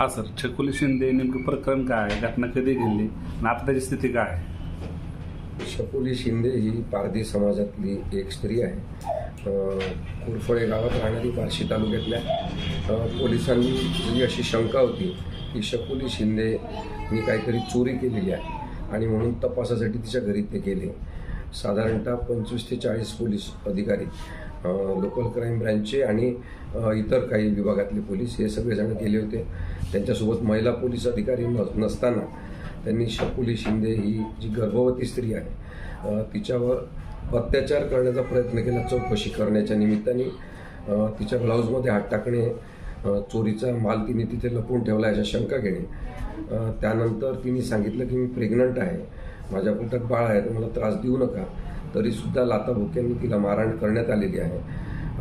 हा सर, छकुली शिंदे नेमकं प्रकरण काय आहे, घटना कधी घडली आणि आता त्याची स्थिती काय आहे? छकुली शिंदे ही पारधी समाजातली एक स्त्री आहे. कुरफळे गावात राहणारी बार्शी तालुक्यातल्या. पोलिसांनी जी अशी शंका होती की छकुली शिंदे ही काहीतरी चोरी केलेली आहे आणि म्हणून तपासासाठी तिच्या घरी ते गेले. साधारणतः 25 ते 40 पोलीस अधिकारी, लोकल क्राईम ब्रँचचे आणि इतर काही विभागातले पोलीस हे सगळेजण गेले होते. त्यांच्यासोबत महिला पोलीस अधिकारी नसताना त्यांनी छकुली शिंदे ही जी गर्भवती स्त्री आहे तिच्यावर अत्याचार करण्याचा प्रयत्न केला. चौकशी करण्याच्या निमित्ताने तिच्या ब्लाऊजमध्ये हात टाकणे, चोरीचा माल तिने तिथे लपवून ठेवला अशा शंका घेणे. त्यानंतर तिने सांगितलं की मी प्रेग्नंट आहे, माझ्या पोटात बाळ आहे, तर मला त्रास देऊ नका. तरीसुद्धा लाथाबुक्क्यांनी तिला मारहाण करण्यात आलेली आहे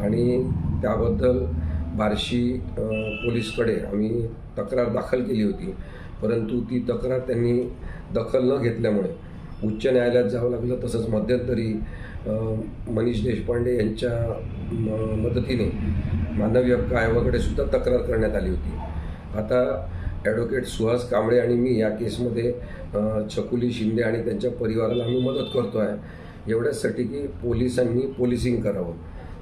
आणि त्याबद्दल बार्शी पोलीसकडे आम्ही तक्रार दाखल केली होती. परंतु ती तक्रार त्यांनी दखल न घेतल्यामुळे उच्च न्यायालयात जावं लागलं. तसंच मध्यंतरी मनीष देशपांडे यांच्या मदतीने मानवी हक्क आयोगाकडे सुद्धा तक्रार करण्यात आली होती. आता ॲडव्होकेट सुहास कांबळे आणि मी या केसमध्ये छकुली शिंदे आणि त्यांच्या परिवाराला आम्ही मदत करतो आहे, एवढ्याचसाठी की पोलिसांनी पोलिसिंग करावं.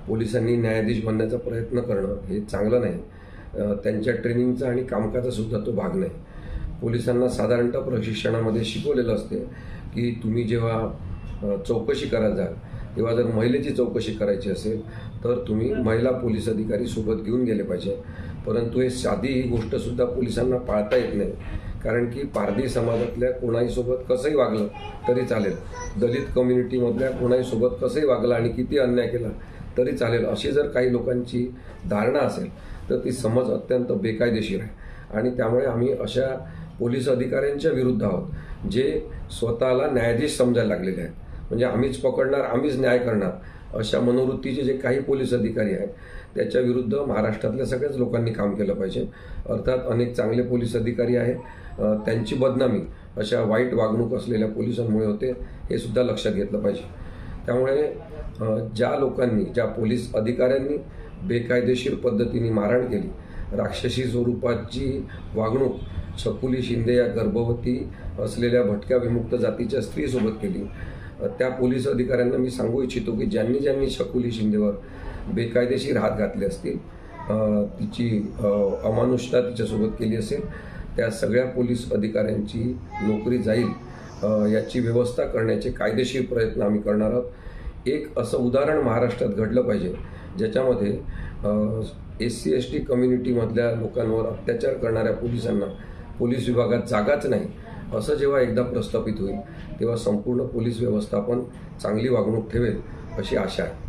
पोलिसांनी न्यायाधीश बनण्याचा प्रयत्न करणं हे चांगलं नाही. त्यांच्या ट्रेनिंगचा आणि कामकाजासुद्धा तो भाग नाही. पोलिसांना साधारणतः प्रशिक्षणामध्ये शिकवलेलं असते की तुम्ही जेव्हा चौकशी करायला जाल तेव्हा जर महिलेची चौकशी करायची असेल तर तुम्ही महिला पोलीस अधिकारी सोबत घेऊन गेले पाहिजे. परंतु हे साधी ही गोष्टसुद्धा पोलिसांना पाळता येत नाही, कारण की पारधी समाजातल्या कोणाही सोबत कसंही वागलं तरी चालेल, दलित कम्युनिटीमधल्या कोणाही सोबत कसंही वागलं आणि किती अन्याय केला तरी चालेल, अशी जर काही लोकांची धारणा असेल तर ती समज अत्यंत बेकायदेशीर आहे. आणि त्यामुळे आम्ही अशा पोलीस अधिकाऱ्यांच्या विरुद्ध आहोत जे स्वतःला न्यायाधीश समजायला लागलेले आहेत. म्हणजे आम्हीच पकडणार, आम्हीच न्याय करणार अशा मनोवृत्तीचे जे काही पोलीस अधिकारी आहेत त्याच्या विरुद्ध महाराष्ट्रातल्या सगळ्याच लोकांनी काम केलं पाहिजे. अर्थात अनेक चांगले पोलीस अधिकारी आहेत, त्यांची बदनामी अशा वाईट वागणूक असलेल्या पोलिसांमुळे होते, हे सुद्धा लक्षात घेतलं पाहिजे. त्यामुळे ज्या लोकांनी, ज्या पोलीस अधिकाऱ्यांनी बेकायदेशीर पद्धतीने मारहाण केली, राक्षसी स्वरूपाची वागणूक छकुली शिंदे या गर्भवती असलेल्या भटक्या विमुक्त जातीच्या स्त्रीसोबत केली, त्या पोलीस अधिकाऱ्यांना मी सांगू इच्छितो की ज्यांनी ज्यांनी छकुली शिंदेवर बेकायदेशीर हात घातले असतील, तिची अमानुषता तिच्यासोबत केली असेल, त्या सगळ्या पोलीस अधिकाऱ्यांची नोकरी जाईल याची व्यवस्था करण्याचे कायदेशीर प्रयत्न आम्ही करणार आहोत. एक असं उदाहरण महाराष्ट्रात घडलं पाहिजे ज्याच्यामध्ये SC ST कम्युनिटीमधल्या लोकांवर अत्याचार करणाऱ्या पोलिसांना पोलीस विभागात जागाच नाही, असं जेव्हा एकदा प्रस्थापित होईल तेव्हा संपूर्ण पोलीस व्यवस्थापन चांगली वागणूक ठेवेल अशी आशा आहे.